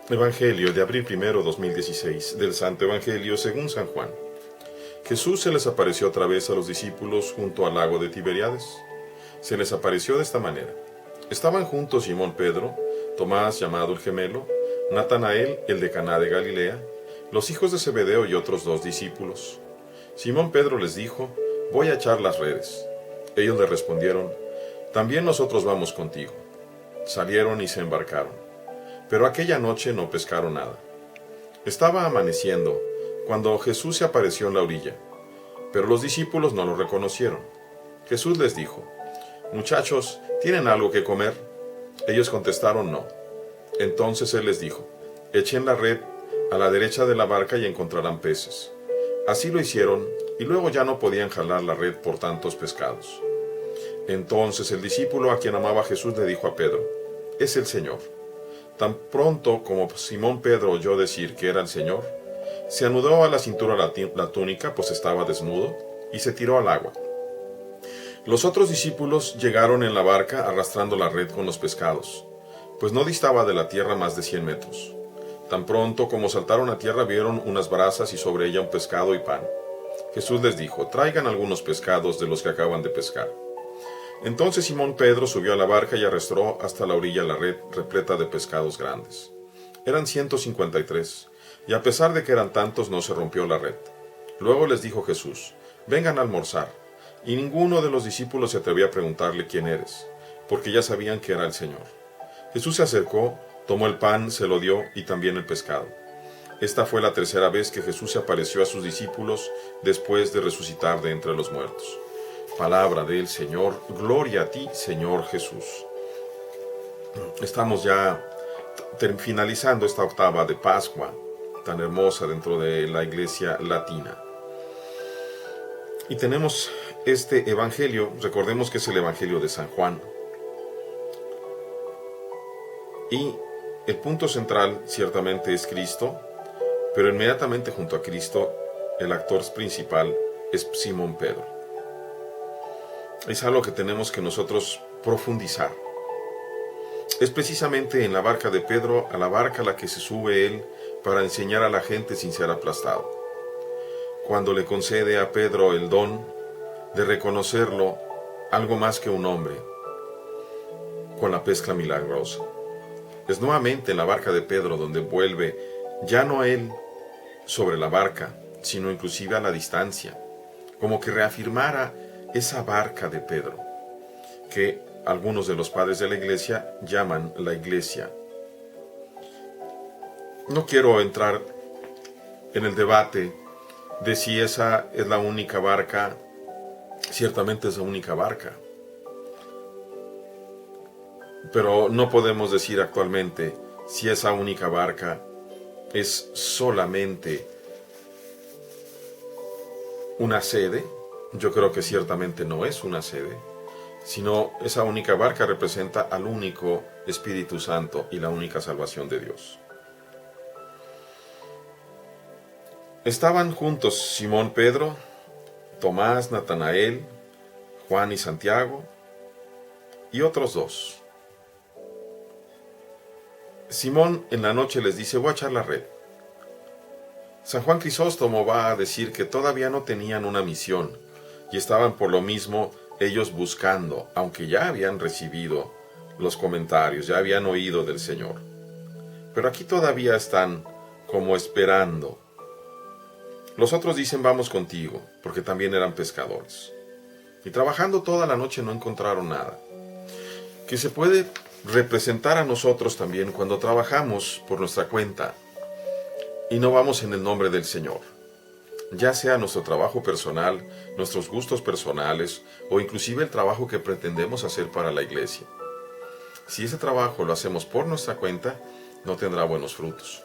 Evangelio de abril 1, 2016, del Santo Evangelio según San Juan. Jesús se les apareció otra vez a los discípulos junto al lago de Tiberíades. Se les apareció de esta manera. Estaban juntos Simón Pedro, Tomás llamado el gemelo, Natanael el de Caná de Galilea, los hijos de Zebedeo y otros 2 discípulos. Simón Pedro les dijo: «Voy a echar las redes». Ellos le respondieron: «También nosotros vamos contigo». Salieron y se embarcaron. Pero aquella noche no pescaron nada. Estaba amaneciendo cuando Jesús se apareció en la orilla, pero los discípulos no lo reconocieron. Jesús les dijo: «Muchachos, ¿tienen algo que comer?». Ellos contestaron: «No». Entonces él les dijo: «Echen la red a la derecha de la barca y encontrarán peces». Así lo hicieron, y luego ya no podían jalar la red por tantos pescados. Entonces el discípulo a quien amaba Jesús le dijo a Pedro: «Es el Señor». Tan pronto como Simón Pedro oyó decir que era el Señor, se anudó a la cintura la túnica, pues estaba desnudo, y se tiró al agua. Los otros discípulos llegaron en la barca arrastrando la red con los pescados, pues no distaba de la tierra más de 100 metros. Tan pronto como saltaron a tierra vieron unas brasas y sobre ella un pescado y pan. Jesús les dijo: «Traigan algunos pescados de los que acaban de pescar». Entonces Simón Pedro subió a la barca y arrastró hasta la orilla la red repleta de pescados grandes. Eran 153, y a pesar de que eran tantos no se rompió la red. Luego les dijo Jesús: «Vengan a almorzar». Y ninguno de los discípulos se atrevió a preguntarle: «¿Quién eres?», porque ya sabían que era el Señor. Jesús se acercó, tomó el pan, se lo dio y también el pescado. Esta fue la tercera vez que Jesús se apareció a sus discípulos después de resucitar de entre los muertos. Palabra del Señor. Gloria a ti, Señor Jesús. Estamos ya finalizando esta octava de Pascua, tan hermosa dentro de la Iglesia latina. Y tenemos este Evangelio, recordemos que es el Evangelio de San Juan. Y el punto central ciertamente es Cristo, pero inmediatamente junto a Cristo, el actor principal es Simón Pedro. Es algo que tenemos que nosotros profundizar. Es precisamente en la barca de Pedro, a la barca a la que se sube él para enseñar a la gente sin ser aplastado. Cuando le concede a Pedro el don de reconocerlo algo más que un hombre, con la pesca milagrosa. Es nuevamente en la barca de Pedro donde vuelve, ya no a él sobre la barca, sino inclusive a la distancia, como que reafirmara esa barca de Pedro, que algunos de los padres de la Iglesia llaman la Iglesia. No quiero entrar en el debate de si esa es la única barca. Ciertamente es la única barca, pero no podemos decir actualmente si esa única barca es solamente una sede. Yo creo que ciertamente no es una sede, sino esa única barca representa al único Espíritu Santo y la única salvación de Dios. Estaban juntos Simón Pedro, Tomás, Natanael, Juan y Santiago, y otros 2. Simón en la noche les dice: «Voy a echar la red». San Juan Crisóstomo va a decir que todavía no tenían una misión, y estaban por lo mismo ellos buscando, aunque ya habían recibido los comentarios, ya habían oído del Señor. Pero aquí todavía están como esperando. Los otros dicen: «Vamos contigo», porque también eran pescadores. Y trabajando toda la noche no encontraron nada. Que se puede representar a nosotros también cuando trabajamos por nuestra cuenta y no vamos en el nombre del Señor. Ya sea nuestro trabajo personal, nuestros gustos personales o inclusive el trabajo que pretendemos hacer para la iglesia. Si ese trabajo lo hacemos por nuestra cuenta, no tendrá buenos frutos.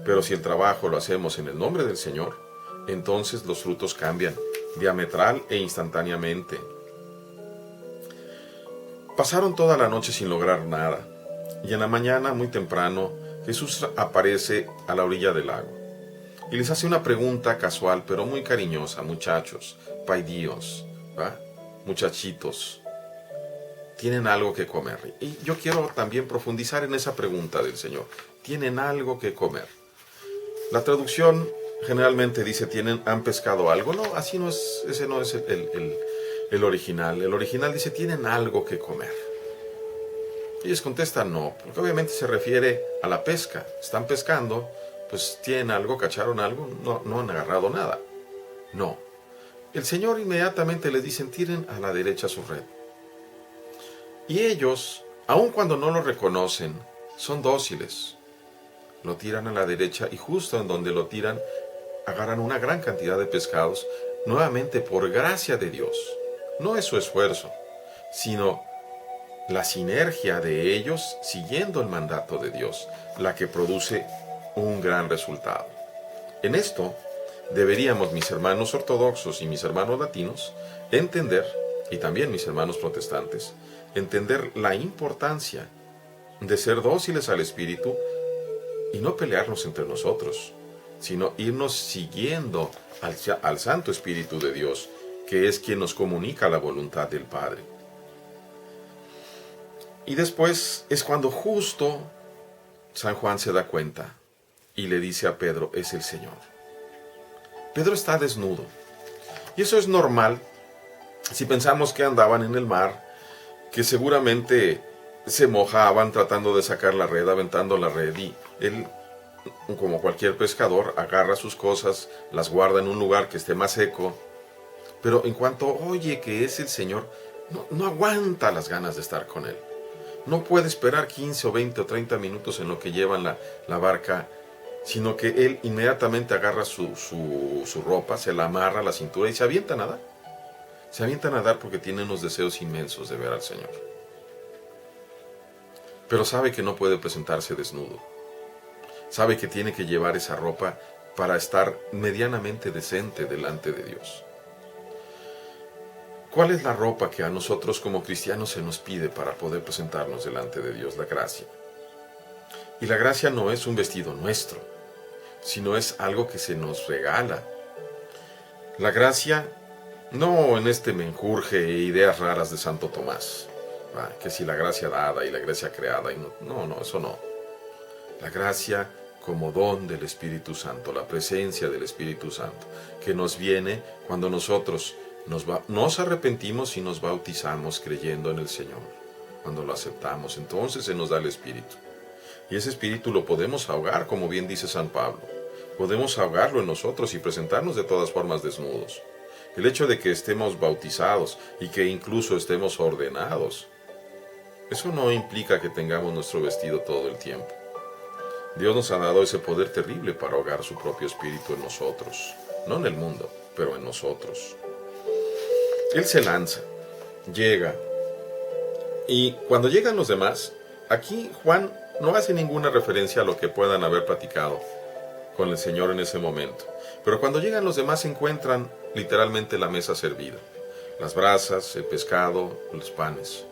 Pero si el trabajo lo hacemos en el nombre del Señor, entonces los frutos cambian diametral e instantáneamente. Pasaron toda la noche sin lograr nada, y en la mañana, muy temprano, Jesús aparece a la orilla del lago y les hace una pregunta casual pero muy cariñosa: «Muchachos, paidíos, ¿va? Muchachitos, ¿tienen algo que comer?». Y yo quiero también profundizar en esa pregunta del Señor: tienen algo que comer. La traducción generalmente dice han pescado algo. No, así no es, ese no es el original. El original dice tienen algo que comer. Ellos contestan no, porque obviamente se refiere a la pesca. Están pescando, pues tienen algo, cacharon algo, no han agarrado nada. No. El Señor inmediatamente les dice, tiren a la derecha su red. Y ellos, aun cuando no lo reconocen, son dóciles. Lo tiran a la derecha y justo en donde lo tiran, agarran una gran cantidad de pescados, nuevamente por gracia de Dios. No es su esfuerzo, sino la sinergia de ellos siguiendo el mandato de Dios, la que produce un gran resultado. En esto deberíamos, mis hermanos ortodoxos y mis hermanos latinos, entender, y también mis hermanos protestantes, entender la importancia de ser dóciles al Espíritu y no pelearnos entre nosotros, sino irnos siguiendo al Santo Espíritu de Dios, que es quien nos comunica la voluntad del Padre. Y después es cuando justo San Juan se da cuenta y le dice a Pedro, es el Señor. Pedro está desnudo. Y eso es normal si pensamos que andaban en el mar, que seguramente se mojaban tratando de sacar la red, aventando la red, y él, como cualquier pescador, agarra sus cosas, las guarda en un lugar que esté más seco, pero en cuanto oye que es el Señor, no aguanta las ganas de estar con él. No puede esperar 15 o 20 o 30 minutos en lo que llevan la barca, sino que él inmediatamente agarra su ropa, se la amarra a la cintura y se avienta a nadar. Se avienta a nadar porque tiene unos deseos inmensos de ver al Señor. Pero sabe que no puede presentarse desnudo. Sabe que tiene que llevar esa ropa para estar medianamente decente delante de Dios. ¿Cuál es la ropa que a nosotros como cristianos se nos pide para poder presentarnos delante de Dios? La gracia. Y la gracia no es un vestido nuestro, sino es algo que se nos regala. La gracia, no en este menjurje e ideas raras de Santo Tomás, que si la gracia dada y la gracia creada, y no, eso no. La gracia como don del Espíritu Santo, la presencia del Espíritu Santo, que nos viene cuando nosotros nos arrepentimos y nos bautizamos creyendo en el Señor. Cuando lo aceptamos, entonces se nos da el Espíritu. Y ese Espíritu lo podemos ahogar, como bien dice San Pablo. Podemos ahogarlo en nosotros y presentarnos de todas formas desnudos. El hecho de que estemos bautizados y que incluso estemos ordenados, eso no implica que tengamos nuestro vestido todo el tiempo. Dios nos ha dado ese poder terrible para ahogar su propio Espíritu en nosotros. No en el mundo, pero en nosotros. Él se lanza, llega, y cuando llegan los demás, aquí Juan no hace ninguna referencia a lo que puedan haber platicado con el Señor en ese momento. Pero cuando llegan los demás se encuentran literalmente la mesa servida. Las brasas, el pescado, los panes,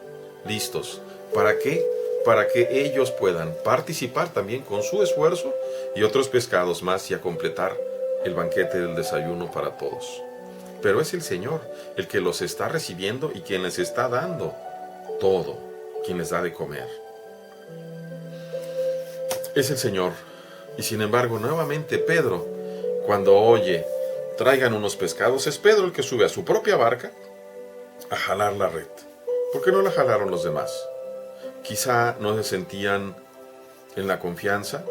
listos. ¿Para qué? Para que ellos puedan participar también con su esfuerzo y otros pescados más y a completar el banquete del desayuno para todos. Pero es el Señor el que los está recibiendo y quien les está dando todo, quien les da de comer. Es el Señor. Y sin embargo, nuevamente Pedro, cuando oye, traigan unos pescados, es Pedro el que sube a su propia barca a jalar la red. ¿Por qué no la jalaron los demás? Quizá no se sentían en la confianza,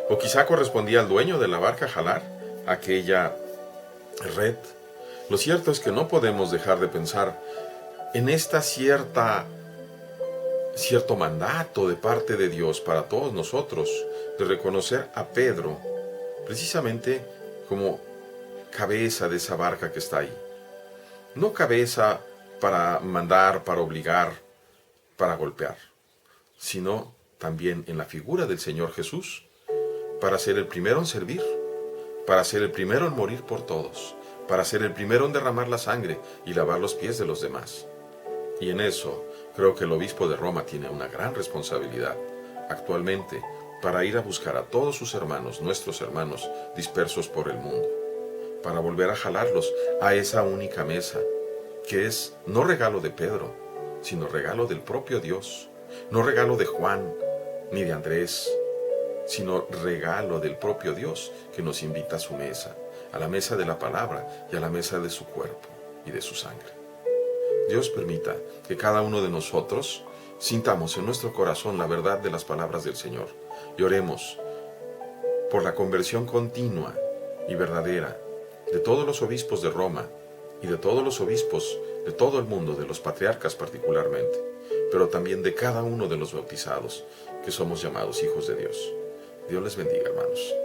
o quizá correspondía al dueño de la barca jalar aquella red. Lo cierto es que no podemos dejar de pensar en esta cierto mandato de parte de Dios para todos nosotros, de reconocer a Pedro precisamente como cabeza de esa barca que está ahí. No cabeza para mandar, para obligar, para golpear, sino también en la figura del Señor Jesús, para ser el primero en servir, para ser el primero en morir por todos, para ser el primero en derramar la sangre y lavar los pies de los demás. Y en eso creo que el obispo de Roma tiene una gran responsabilidad actualmente para ir a buscar a todos sus hermanos, nuestros hermanos dispersos por el mundo, para volver a jalarlos a esa única mesa, que es no regalo de Pedro, sino regalo del propio Dios, no regalo de Juan, ni de Andrés, sino regalo del propio Dios que nos invita a su mesa, a la mesa de la palabra y a la mesa de su cuerpo y de su sangre. Dios permita que cada uno de nosotros sintamos en nuestro corazón la verdad de las palabras del Señor y oremos por la conversión continua y verdadera de todos los obispos de Roma y de todos los obispos de todo el mundo, de los patriarcas particularmente, pero también de cada uno de los bautizados, que somos llamados hijos de Dios. Dios les bendiga, hermanos.